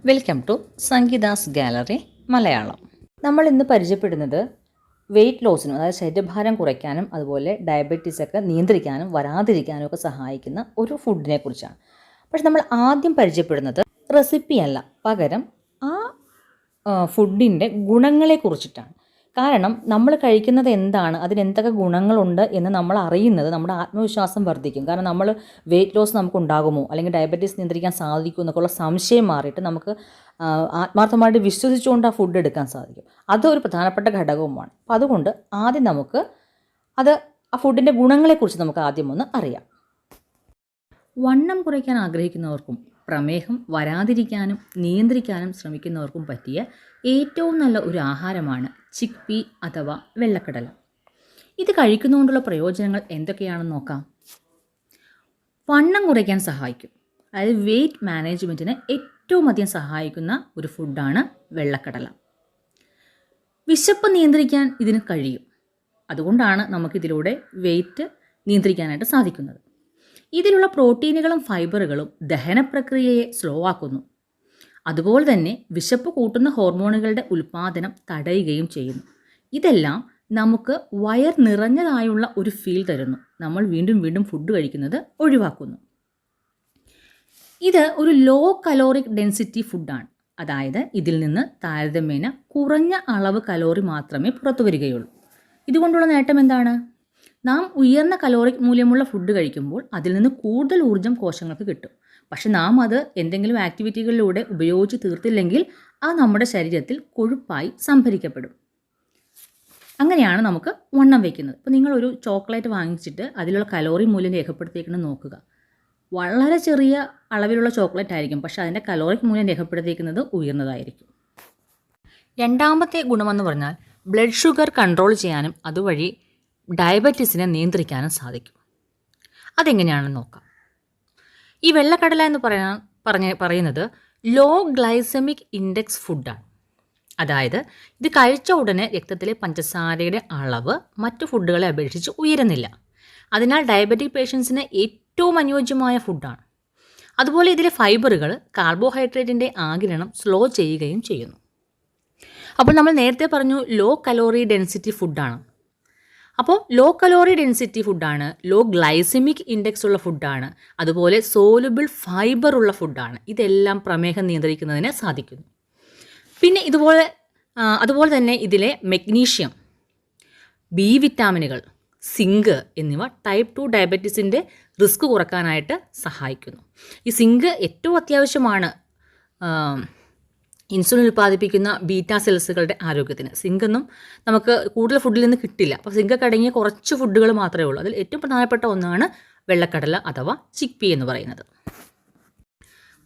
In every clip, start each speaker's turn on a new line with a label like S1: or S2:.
S1: Welcome to Sangeetha's gallery Malayalam. നമ്മൾ ഇന്ന് പരിചയപ്പെടുന്നത് വെയിറ്റ് ലോസിനും, അതായത് ശരീരഭാരം കുറയ്ക്കാനും അതുപോലെ ഡയബറ്റീസ് ഒക്കെ നിയന്ത്രിക്കാനും വരാതിരിക്കാനും ഒക്കെ സഹായിക്കുന്ന ഒരു ഫുഡിനെ കുറിച്ചാണ്. പക്ഷെ നമ്മൾ ആദ്യം പരിചയപ്പെടുന്നത് റെസിപ്പിയല്ല, പകരം ആ ഫുഡിൻ്റെ ഗുണങ്ങളെ കുറിച്ചിട്ടാണ്. കാരണം നമ്മൾ കഴിക്കുന്നത് എന്താണ്, അതിന് എന്തൊക്കെ ഗുണങ്ങളുണ്ട് എന്ന് നമ്മൾ അറിയുന്നത് നമ്മുടെ ആത്മവിശ്വാസം വർദ്ധിക്കും. കാരണം നമ്മൾ വെയിറ്റ് ലോസ് നമുക്ക് ഉണ്ടാകുമോ, അല്ലെങ്കിൽ ഡയബറ്റീസ് നിയന്ത്രിക്കാൻ സാധിക്കുമോ എന്നൊക്കെയുള്ള സംശയം മാറിയിട്ട് നമുക്ക് ആത്മാർത്ഥമായിട്ട് വിശ്വസിച്ചുകൊണ്ട് ആ ഫുഡ് എടുക്കാൻ സാധിക്കും. അതൊരു പ്രധാനപ്പെട്ട ഘടകവുമാണ്. അപ്പോൾ അതുകൊണ്ട് ആദ്യം നമുക്ക് ആ ഫുഡിൻ്റെ ഗുണങ്ങളെക്കുറിച്ച് നമുക്ക് ആദ്യം ഒന്ന് അറിയാം. വണ്ണം കുറയ്ക്കാൻ ആഗ്രഹിക്കുന്നവർക്കും പ്രമേഹം വരാതിരിക്കാനും നിയന്ത്രിക്കാനും ശ്രമിക്കുന്നവർക്കും പറ്റിയ ഏറ്റവും നല്ല ഒരു ആഹാരമാണ് ചിക്ക് പീ അഥവാ വെള്ളക്കടല. ഇത് കഴിക്കുന്നതുകൊണ്ടുള്ള പ്രയോജനങ്ങൾ എന്തൊക്കെയാണെന്ന് നോക്കാം. വണ്ണം കുറയ്ക്കാൻ സഹായിക്കും, അതായത് വെയിറ്റ് മാനേജ്മെൻറ്റിന് ഏറ്റവും അധികം സഹായിക്കുന്ന ഒരു ഫുഡാണ് വെള്ളക്കടല. വിശപ്പ് നിയന്ത്രിക്കാൻ ഇതിന് കഴിയും, അതുകൊണ്ടാണ് നമുക്കിതിലൂടെ വെയിറ്റ് നിയന്ത്രിക്കാനായിട്ട് സാധിക്കുന്നത്. ഇതിലുള്ള പ്രോട്ടീനുകളും ഫൈബറുകളും ദഹനപ്രക്രിയയെ സ്ലോ ആക്കുന്നു. അതുപോലെ തന്നെ വിശപ്പ് കൂട്ടുന്ന ഹോർമോണുകളുടെ ഉൽപ്പാദനം തടയുകയും ചെയ്യുന്നു. ഇതെല്ലാം നമുക്ക് വയർ നിറഞ്ഞതായുള്ള ഒരു ഫീൽ തരുന്നു. നമ്മൾ വീണ്ടും വീണ്ടും ഫുഡ് കഴിക്കുന്നത് ഒഴിവാക്കുന്നു. ഇത് ഒരു ലോ കലോറിക് ഡെൻസിറ്റി ഫുഡാണ്, അതായത് ഇതിൽ നിന്ന് താരതമ്യേന കുറഞ്ഞ അളവ് കലോറി മാത്രമേ പുറത്തു വരികയുള്ളൂ. ഇതുകൊണ്ടുള്ള നേട്ടം എന്താണ്? നാം ഉയർന്ന കലോറിക് മൂല്യമുള്ള ഫുഡ് കഴിക്കുമ്പോൾ അതിൽ നിന്ന് കൂടുതൽ ഊർജ്ജം കോശങ്ങൾക്ക് കിട്ടും. പക്ഷെ നാം അത് എന്തെങ്കിലും ആക്ടിവിറ്റികളിലൂടെ ഉപയോഗിച്ച് തീർത്തില്ലെങ്കിൽ അത് നമ്മുടെ ശരീരത്തിൽ കൊഴുപ്പായി സംഭരിക്കപ്പെടും. അങ്ങനെയാണ് നമുക്ക് വണ്ണം വയ്ക്കുന്നത്. ഇപ്പോൾ നിങ്ങളൊരു ചോക്ലേറ്റ് വാങ്ങിച്ചിട്ട് അതിലുള്ള കലോറി മൂല്യം രേഖപ്പെടുത്തിയിരിക്കണം നോക്കുക. വളരെ ചെറിയ അളവിലുള്ള ചോക്ലേറ്റ് ആയിരിക്കും, പക്ഷേ അതിൻ്റെ കലോറിക് മൂല്യം രേഖപ്പെടുത്തിയിരിക്കുന്നത് ഉയർന്നതായിരിക്കും. രണ്ടാമത്തെ ഗുണമെന്ന് പറഞ്ഞാൽ ബ്ലഡ് ഷുഗർ കൺട്രോൾ ചെയ്യാനും അതുവഴി ഡയബറ്റീസിനെ നിയന്ത്രിക്കാനും സാധിക്കും. അതെങ്ങനെയാണെന്ന് നോക്കാം. ഈ വെള്ളക്കടല എന്ന് പറയുന്നത് ലോ ഗ്ലൈസമിക് ഇൻഡെക്സ് ഫുഡാണ്. അതായത് ഇത് കഴിച്ച ഉടനെ രക്തത്തിലെ പഞ്ചസാരയുടെ അളവ് മറ്റു ഫുഡുകളെ അപേക്ഷിച്ച് ഉയരുന്നില്ല. അതിനാൽ ഡയബറ്റിക് പേഷ്യൻസിന് ഏറ്റവും അനുയോജ്യമായ ഫുഡാണ്. അതുപോലെ ഇതിലെ ഫൈബറുകൾ കാർബോഹൈഡ്രേറ്റിൻ്റെ ആഗിരണം സ്ലോ ചെയ്യുകയും ചെയ്യുന്നു. അപ്പോൾ നമ്മൾ നേരത്തെ പറഞ്ഞു ലോ കലോറി ഡെൻസിറ്റി ഫുഡാണ്. അപ്പോൾ ലോ കലോറി ഡെൻസിറ്റി ഫുഡാണ്, ലോ ഗ്ലൈസമിക് ഇൻഡെക്സ് ഉള്ള ഫുഡാണ്, അതുപോലെ സോലുബിൾ ഫൈബർ ഉള്ള ഫുഡാണ്. ഇതെല്ലാം പ്രമേഹം നിയന്ത്രിക്കുന്നതിന് സാധിക്കുന്നു. പിന്നെ അതുപോലെ തന്നെ ഇതിലെ മഗ്നീഷ്യം, ബി വിറ്റാമിനുകൾ, സിങ്ക് എന്നിവ ടൈപ്പ് 2 ഡയബറ്റീസിൻ്റെ റിസ്ക് കുറക്കാനായിട്ട് സഹായിക്കുന്നു. ഈ സിങ്ക് ഏറ്റവും അത്യാവശ്യമാണ് ഇൻസുലിൻ ഉൽപ്പാദിപ്പിക്കുന്ന ബീറ്റാ സെൽസുകളുടെ ആരോഗ്യത്തിന്. സിങ്കൊന്നും നമുക്ക് കൂടുതൽ ഫുഡിൽ നിന്ന് കിട്ടില്ല. അപ്പോൾ സിങ്കൊക്കെ അടങ്ങിയ കുറച്ച് ഫുഡുകൾ മാത്രമേ ഉള്ളൂ. അതിൽ ഏറ്റവും പ്രധാനപ്പെട്ട ഒന്നാണ് വെള്ളക്കടല അഥവാ ചിക്ക് പീ എന്ന് പറയുന്നത്.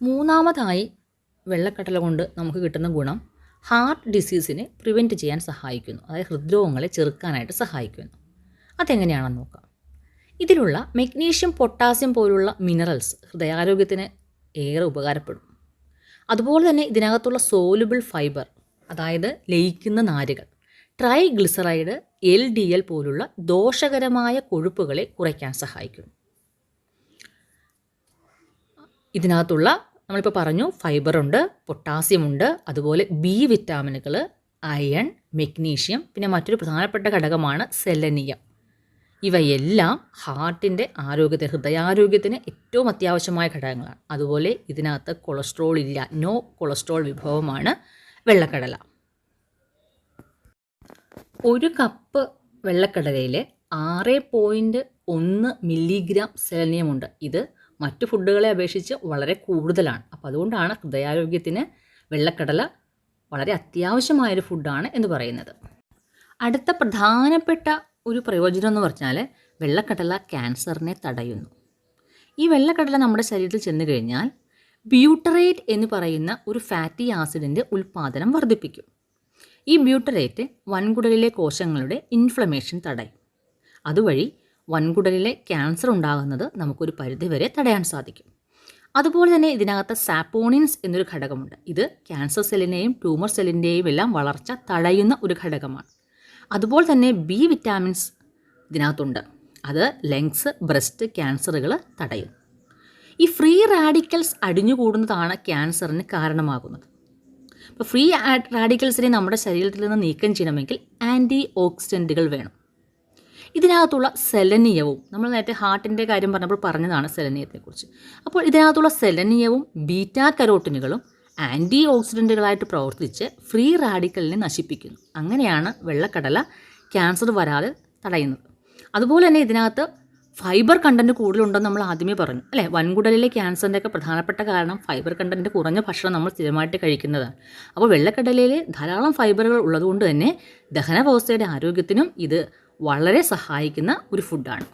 S1: മൂന്നാമതായി വെള്ളക്കടല കൊണ്ട് നമുക്ക് കിട്ടുന്ന ഗുണം ഹാർട്ട് ഡിസീസിനെ പ്രിവെൻറ്റ് ചെയ്യാൻ സഹായിക്കുന്നു, അതായത് ഹൃദ്രോഗങ്ങളെ ചെറുക്കാനായിട്ട് സഹായിക്കുന്നു. അതെങ്ങനെയാണെന്ന് നോക്കാം. ഇതിലുള്ള മഗ്നീഷ്യം, പൊട്ടാസ്യം പോലുള്ള മിനറൽസ് ഹൃദയാരോഗ്യത്തിന് ഏറെ ഉപകാരപ്പെടും. അതുപോലെ തന്നെ ഇതിനകത്തുള്ള സോലുബിൾ ഫൈബർ, അതായത് ലയിക്കുന്ന നാരുകൾ, ട്രൈഗ്ലിസറൈഡ്, LDL പോലുള്ള ദോഷകരമായ കൊഴുപ്പുകളെ കുറയ്ക്കാൻ സഹായിക്കുന്നു. ഇതിനകത്തുള്ള നമ്മളിപ്പോൾ പറഞ്ഞു ഫൈബറുണ്ട്, പൊട്ടാസ്യമുണ്ട്, അതുപോലെ ബി വിറ്റാമിനുകൾ, അയൺ, മഗ്നീഷ്യം, പിന്നെ മറ്റൊരു പ്രധാനപ്പെട്ട ഘടകമാണ് സെലനിയം. ഇവയെല്ലാം ഹാർട്ടിൻ്റെ ആരോഗ്യത്തിന്, ഹൃദയാരോഗ്യത്തിന് ഏറ്റവും അത്യാവശ്യമായ ഘടകങ്ങളാണ്. അതുപോലെ ഇതിനകത്ത് കൊളസ്ട്രോൾ ഇല്ല, നോ കൊളസ്ട്രോൾ വിഭവമാണ് വെള്ളക്കടല. ഒരു കപ്പ് വെള്ളക്കടലയിൽ 6.1 മില്ലിഗ്രാം സെലനിയമുണ്ട്. ഇത് മറ്റു ഫുഡുകളെ അപേക്ഷിച്ച് വളരെ കൂടുതലാണ്. അപ്പോൾ അതുകൊണ്ടാണ് ഹൃദയാരോഗ്യത്തിന് വെള്ളക്കടല വളരെ അത്യാവശ്യമായൊരു ഫുഡാണ് എന്ന് പറയുന്നത്. അടുത്ത പ്രധാനപ്പെട്ട ഒരു പ്രയോജനം എന്ന് പറഞ്ഞാൽ വെള്ളക്കടല ക്യാൻസറിനെ തടയുന്നു. ഈ വെള്ളക്കടല നമ്മുടെ ശരീരത്തിൽ ചെന്ന് കഴിഞ്ഞാൽ ബ്യൂട്ടറേറ്റ് എന്ന് പറയുന്ന ഒരു ഫാറ്റി ആസിഡിൻ്റെ ഉൽപ്പാദനം വർദ്ധിപ്പിക്കും. ഈ ബ്യൂട്ടറേറ്റ് വൻകുടലിലെ കോശങ്ങളുടെ ഇൻഫ്ലമേഷൻ തടയും. അതുവഴി വൻകുടലിലെ ക്യാൻസർ ഉണ്ടാകുന്നത് നമുക്കൊരു പരിധിവരെ തടയാൻ സാധിക്കും. അതുപോലെ തന്നെ ഇതിനകത്ത് സാപ്പോണിൻസ് എന്നൊരു ഘടകമുണ്ട്. ഇത് ക്യാൻസർ സെല്ലിനെയും ട്യൂമർ സെല്ലിൻ്റെയും എല്ലാം വളർച്ച തടയുന്ന ഒരു ഘടകമാണ്. അതുപോലെ തന്നെ ബി വിറ്റാമിൻസ് ഇതിനകത്തുണ്ട്. അത് ലങ്സ്, ബ്രസ്റ്റ് ക്യാൻസറുകൾ തടയും. ഈ ഫ്രീ റാഡിക്കൽസ് അടിഞ്ഞുകൂടുന്നതാണ് ക്യാൻസറിന് കാരണമാകുന്നത്. അപ്പോൾ ഫ്രീ റാഡിക്കൽസിനെ നമ്മുടെ ശരീരത്തിൽ നിന്ന് നീക്കം ചെയ്യണമെങ്കിൽ ആൻറ്റി ഓക്സിഡൻറ്റുകൾ വേണം. ഇതിനകത്തുള്ള സെലനിയവും, നമ്മൾ നേരത്തെ ഹാർട്ടിൻ്റെ കാര്യം പറഞ്ഞപ്പോൾ പറഞ്ഞതാണ് സെലനിയത്തെക്കുറിച്ച്. അപ്പോൾ ഇതിനകത്തുള്ള സെലനിയവും ബീറ്റാ കരോട്ടിനുകളും ആൻറ്റി ഓക്സിഡൻറ്റുകളായിട്ട് പ്രവർത്തിച്ച് ഫ്രീ റാഡിക്കലിനെ നശിപ്പിക്കുന്നു. അങ്ങനെയാണ് വെള്ളക്കടല ക്യാൻസർ വരാതെ തടയുന്നത്. അതുപോലെ തന്നെ ഇതിനകത്ത് ഫൈബർ കണ്ടൻറ്റ് കൂടുതലുണ്ടെന്ന് നമ്മൾ ആദ്യമേ പറഞ്ഞു അല്ലേ. വൻകുടലിലെ ക്യാൻസറിൻ്റെ ഒക്കെ പ്രധാനപ്പെട്ട കാരണം ഫൈബർ കണ്ടൻറ്റ് കുറഞ്ഞ ഭക്ഷണം നമ്മൾ സ്ഥിരമായിട്ട് കഴിക്കുന്നതാണ്. അപ്പോൾ വെള്ളക്കടലയിൽ ധാരാളം ഫൈബറുകൾ ഉള്ളതുകൊണ്ട് തന്നെ ദഹന വ്യവസ്ഥയുടെ ആരോഗ്യത്തിനും ഇത് വളരെ സഹായിക്കുന്ന ഒരു ഫുഡാണ്.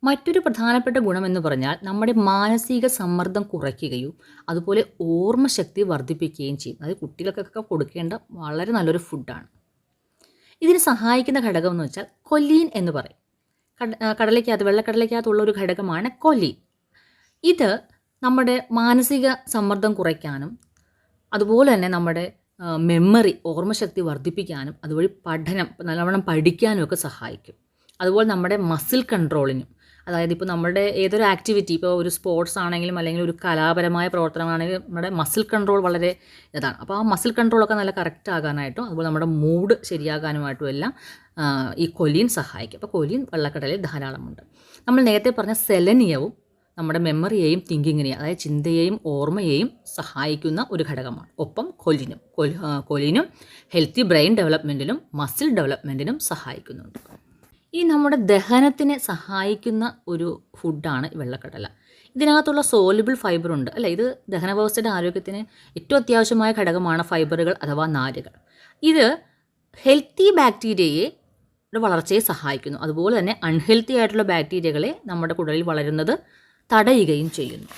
S1: മറ്റൊരു പ്രധാനപ്പെട്ട ഗുണമെന്ന് പറഞ്ഞാൽ നമ്മുടെ മാനസിക സമ്മർദ്ദം കുറയ്ക്കുകയും അതുപോലെ ഓർമ്മശക്തി വർദ്ധിപ്പിക്കുകയും ചെയ്യും. അത് കുട്ടികൾക്കൊക്കെ കൊടുക്കേണ്ട വളരെ നല്ലൊരു ഫുഡാണ്. ഇതിന് സഹായിക്കുന്ന ഘടകം എന്ന് വെച്ചാൽ കൊല്ലീൻ എന്ന് പറയും. വെള്ളക്കടലയ്ക്കകത്തുള്ള ഒരു ഘടകമാണ് കൊല്ലീൻ. ഇത് നമ്മുടെ മാനസിക സമ്മർദ്ദം കുറയ്ക്കാനും അതുപോലെ തന്നെ നമ്മുടെ മെമ്മറി, ഓർമ്മശക്തി വർദ്ധിപ്പിക്കാനും അതുവഴി പഠനം നല്ലവണ്ണം പഠിക്കാനും ഒക്കെ സഹായിക്കും. അതുപോലെ നമ്മുടെ മസിൽ കൺട്രോളിനും, അതായത് ഇപ്പോൾ നമ്മുടെ ഏതൊരു ആക്ടിവിറ്റി, ഇപ്പോൾ ഒരു സ്പോർട്സ് ആണെങ്കിലും അല്ലെങ്കിൽ ഒരു കലാപരമായ പ്രവർത്തനമാണെങ്കിലും നമ്മുടെ മസിൽ കൺട്രോൾ വളരെ ഇതാണ്. അപ്പോൾ ആ മസിൽ കൺട്രോളൊക്കെ നല്ല കറക്റ്റ് ആകാനായിട്ടും അതുപോലെ നമ്മുടെ മൂഡ് ശരിയാകാനുമായിട്ടും എല്ലാം ഈ കൊലീൻ സഹായിക്കും. അപ്പോൾ കൊലീൻ വെള്ളക്കടലയിൽ ധാരാളമുണ്ട്. നമ്മൾ നേരത്തെ പറഞ്ഞ സെലനിയവും നമ്മുടെ മെമ്മറിയെയും തിങ്കിങ്ങിനെയും, അതായത് ചിന്തയെയും ഓർമ്മയെയും സഹായിക്കുന്ന ഒരു ഘടകമാണ്. ഒപ്പം കൊലിനും ഹെൽത്തി ബ്രെയിൻ ഡെവലപ്മെൻറ്റിനും മസിൽ ഡെവലപ്മെൻറ്റിനും സഹായിക്കുന്നുണ്ട്. ഈ നമ്മുടെ ദഹനത്തിനെ സഹായിക്കുന്ന ഒരു ഫുഡാണ് വെള്ളക്കടല. ഇതിനകത്തുള്ള സോലുബിൾ ഫൈബർ ഉണ്ട് അല്ലേ. ഇത് ദഹനവ്യവസ്ഥയുടെ ആരോഗ്യത്തിന് ഏറ്റവും അത്യാവശ്യമായ ഘടകമാണ് ഫൈബറുകൾ അഥവാ നാരുകൾ. ഇത് ഹെൽത്തി ബാക്ടീരിയയെ വളർച്ചയെ സഹായിക്കുന്നു. അതുപോലെ തന്നെ അൺഹെൽത്തി ആയിട്ടുള്ള ബാക്ടീരിയകളെ നമ്മുടെ കുടലിൽ വളരുന്നത് തടയുകയും ചെയ്യുന്നു.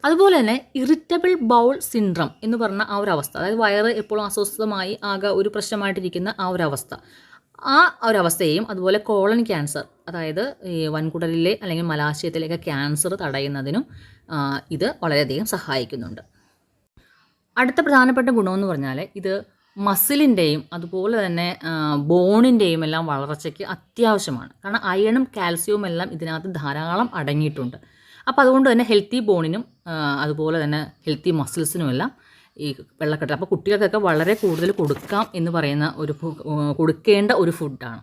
S1: അതുപോലെ തന്നെ ഇറിറ്റബിൾ ബൗൾ സിൻഡ്രം എന്ന് പറഞ്ഞ ആ ഒരു അവസ്ഥ, അതായത് വയറ് എപ്പോഴും അസ്വസ്ഥമായി ആകെ ഒരു പ്രശ്നമായിട്ടിരിക്കുന്ന ആ ഒരവസ്ഥയെയും അതുപോലെ കോളൻ ക്യാൻസർ, അതായത് ഈ വൻകുടലിലെ അല്ലെങ്കിൽ മലാശയത്തിലേക്ക് ക്യാൻസർ തടയുന്നതിനും ഇത് വളരെയധികം സഹായിക്കുന്നുണ്ട്. അടുത്ത പ്രധാനപ്പെട്ട ഗുണമെന്ന് പറഞ്ഞാൽ ഇത് മസിലിൻ്റെയും അതുപോലെ തന്നെ ബോണിൻ്റെയും എല്ലാം വളർച്ചയ്ക്ക് അത്യാവശ്യമാണ്. കാരണം അയണും കാൽസ്യവും എല്ലാം ഇതിനകത്ത് ധാരാളം അടങ്ങിയിട്ടുണ്ട്. അപ്പോൾ അതുകൊണ്ട് തന്നെ ഹെൽത്തി ബോണിനും അതുപോലെ തന്നെ ഹെൽത്തി മസിൽസിനും എല്ലാം ഈ വെള്ളക്കടല, അപ്പോൾ കുട്ടികൾക്കൊക്കെ വളരെ കൂടുതൽ കൊടുക്കാം എന്ന് പറയുന്ന കൊടുക്കേണ്ട ഒരു ഫുഡാണ്.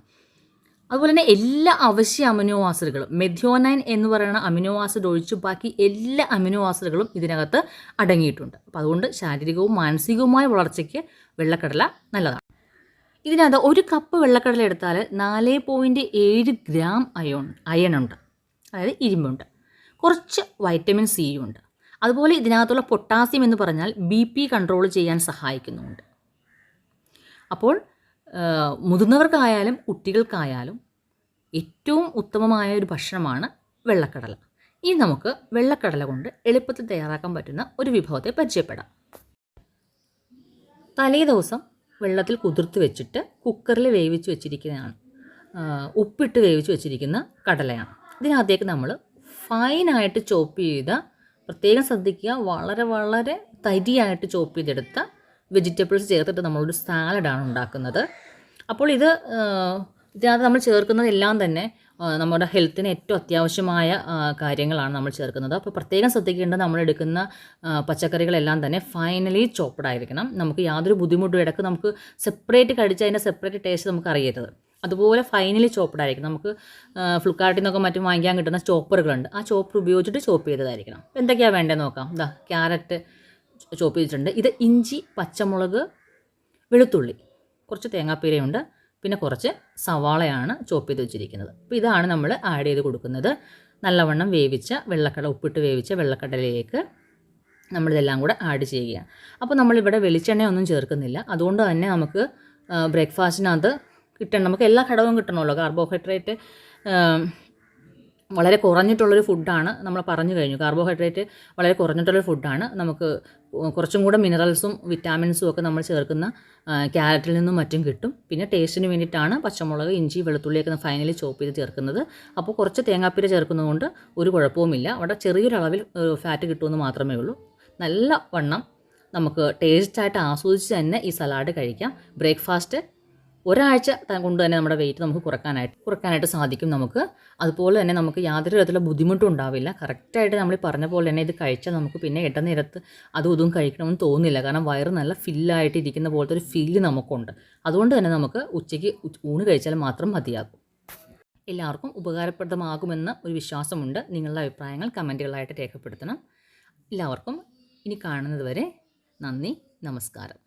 S1: അതുപോലെ തന്നെ എല്ലാ അവശ്യ അമിനോ ആസിഡുകളും, മെഥിയോനൈൻ എന്ന് പറയുന്ന അമിനോ ആസിഡ് ഒഴിച്ച് ബാക്കി എല്ലാ അമിനോ ആസിഡുകളും ഇതിനകത്ത് അടങ്ങിയിട്ടുണ്ട്. അപ്പോൾ അതുകൊണ്ട് ശാരീരികവും മാനസികവുമായ വളർച്ചയ്ക്ക് വെള്ളക്കടല നല്ലതാണ്. ഇതിനകത്ത് 1 കപ്പ് വെള്ളക്കടല എടുത്താൽ 4.7 ഗ്രാം അയണുണ്ട്, അതായത് ഇരുമ്പുണ്ട്. കുറച്ച് വൈറ്റമിൻ സി ഉണ്ട്. അതുപോലെ ഇതിനകത്തുള്ള പൊട്ടാസ്യം എന്ന് പറഞ്ഞാൽ BP കൺട്രോൾ ചെയ്യാൻ സഹായിക്കുന്നുണ്ട്. അപ്പോൾ മുതിർന്നവർക്കായാലും കുട്ടികൾക്കായാലും ഏറ്റവും ഉത്തമമായ ഒരു ഭക്ഷണമാണ് വെള്ളക്കടല. ഇനി നമുക്ക് വെള്ളക്കടല കൊണ്ട് എളുപ്പത്തിൽ തയ്യാറാക്കാൻ പറ്റുന്ന ഒരു വിഭവത്തെ പരിചയപ്പെടാം. തലേ ദിവസം വെള്ളത്തിൽ കുതിർത്ത് വെച്ചിട്ട് കുക്കറിൽ വേവിച്ച് വെച്ചിരിക്കുന്നതാണ്, ഉപ്പിട്ട് വേവിച്ച് വെച്ചിരിക്കുന്ന കടലയാണ്. ഇതിനകത്തേക്ക് നമ്മൾ ഫൈനായിട്ട് ചോപ്പ് ചെയ്ത, പ്രത്യേകം ശ്രദ്ധിക്കുക, വളരെ വളരെ തരിയായിട്ട് ചോപ്പ് ചെയ്തെടുത്ത വെജിറ്റബിൾസ് ചേർത്തിട്ട് നമ്മളൊരു സാലഡാണ് ഉണ്ടാക്കുന്നത്. അപ്പോൾ ഇതിനകത്ത് നമ്മൾ ചേർക്കുന്നതെല്ലാം തന്നെ നമ്മുടെ ഹെൽത്തിന് ഏറ്റവും അത്യാവശ്യമായ കാര്യങ്ങളാണ് നമ്മൾ ചേർക്കുന്നത്. അപ്പോൾ പ്രത്യേകം ശ്രദ്ധിക്കേണ്ടത് നമ്മളെടുക്കുന്ന പച്ചക്കറികളെല്ലാം തന്നെ ഫൈനലി ചോപ്പ്ഡ് ആയിരിക്കണം. നമുക്ക് യാതൊരു ബുദ്ധിമുട്ടും ഇടയ്ക്ക് നമുക്ക് സെപ്പറേറ്റ് കഴിച്ച് അതിൻ്റെ സെപ്പറേറ്റ് ടേസ്റ്റ് നമുക്ക് അറിയരുത്. അതുപോലെ ഫൈനലി ചോപ്പ്ഡ് ആയിരിക്കണം. നമുക്ക് ഫ്ലിപ്കാർട്ടിൽ നിന്നൊക്കെ മറ്റും വാങ്ങിക്കാൻ കിട്ടുന്ന ചോപ്പറുകളുണ്ട്, ആ ചോപ്പർ ഉപയോഗിച്ചിട്ട് ചോപ്പ് ചെയ്തതായിരിക്കണം. എന്തൊക്കെയാണ് വേണ്ടതെന്ന് നോക്കാം. ക്യാരറ്റ് ചോപ്പ് ചെയ്തിട്ടുണ്ട്. ഇത് ഇഞ്ചി, പച്ചമുളക്, വെളുത്തുള്ളി, കുറച്ച് തേങ്ങാപ്പീരയുണ്ട്, പിന്നെ കുറച്ച് സവാളയാണ് ചോപ്പ് ചെയ്ത് വെച്ചിരിക്കുന്നത്. അപ്പോൾ ഇതാണ് നമ്മൾ ആഡ് ചെയ്ത് കൊടുക്കുന്നത്. നല്ലവണ്ണം വേവിച്ച ഉപ്പിട്ട് വേവിച്ച വെള്ളക്കടലയിലേക്ക് നമ്മളിതെല്ലാം കൂടെ ആഡ് ചെയ്യുകയാണ്. അപ്പോൾ നമ്മളിവിടെ വെളിച്ചെണ്ണയൊന്നും ചേർക്കുന്നില്ല. അതുകൊണ്ട് തന്നെ നമുക്ക് ബ്രേക്ക്ഫാസ്റ്റിനകത്ത് കിട്ടണം, നമുക്ക് എല്ലാ ഘടകവും കിട്ടണമല്ലോ. കാർബോഹൈഡ്രേറ്റ് വളരെ കുറഞ്ഞിട്ടുള്ളൊരു ഫുഡാണ്, നമ്മൾ പറഞ്ഞു കഴിഞ്ഞു. കാർബോഹൈഡ്രേറ്റ് വളരെ കുറഞ്ഞിട്ടുള്ളൊരു ഫുഡാണ്. നമുക്ക് കുറച്ചും കൂടെ മിനറൽസും വിറ്റാമിൻസും ഒക്കെ നമ്മൾ ചേർക്കുന്ന ക്യാരറ്റിൽ നിന്നും മറ്റും കിട്ടും. പിന്നെ ടേസ്റ്റിന് വേണ്ടിയിട്ടാണ് പച്ചമുളക്, ഇഞ്ചി, വെളുത്തുള്ളിയൊക്കെ ഫൈനലി ചോപ്പ് ചെയ്ത് ചേർക്കുന്നത്. അപ്പോൾ കുറച്ച് തേങ്ങാപ്പീര ചേർക്കുന്നതുകൊണ്ട് ഒരു കുഴപ്പവുമില്ല. അവിടെ ചെറിയൊരളവിൽ ഫാറ്റ് കിട്ടുമെന്ന് മാത്രമേ ഉള്ളൂ. നല്ല വണ്ണം നമുക്ക് ടേസ്റ്റായിട്ട് ആസ്വദിച്ച് തന്നെ ഈ സലാഡ് കഴിക്കാം. ബ്രേക്ക്ഫാസ്റ്റ് ഒരാഴ്ച കൊണ്ട് തന്നെ നമ്മുടെ വെയിറ്റ് നമുക്ക് കുറക്കാനായിട്ട് സാധിക്കും നമുക്ക്. അതുപോലെ തന്നെ നമുക്ക് യാതൊരു തരത്തിലുള്ള ബുദ്ധിമുട്ടും ഉണ്ടാവില്ല. കറക്റ്റായിട്ട് നമ്മൾ പറഞ്ഞ പോലെ തന്നെ ഇത് കഴിച്ചാൽ നമുക്ക് പിന്നെ ഇടനേരത്ത് അതും ഇതും കഴിക്കണമെന്ന് തോന്നുന്നില്ല. കാരണം വയറ് നല്ല ഫില്ലായിട്ട് ഇരിക്കുന്ന പോലത്തെ ഒരു ഫീല് നമുക്കുണ്ട്. അതുകൊണ്ട് തന്നെ നമുക്ക് ഉച്ചയ്ക്ക് ഊണ് കഴിച്ചാൽ മാത്രം മതിയാകും. എല്ലാവർക്കും ഉപകാരപ്രദമാകുമെന്ന ഒരു വിശ്വാസമുണ്ട്. നിങ്ങളുടെ അഭിപ്രായങ്ങൾ കമൻറ്റുകളായിട്ട് രേഖപ്പെടുത്തണം. എല്ലാവർക്കും ഇനി കാണുന്നത് വരെ നന്ദി, നമസ്കാരം.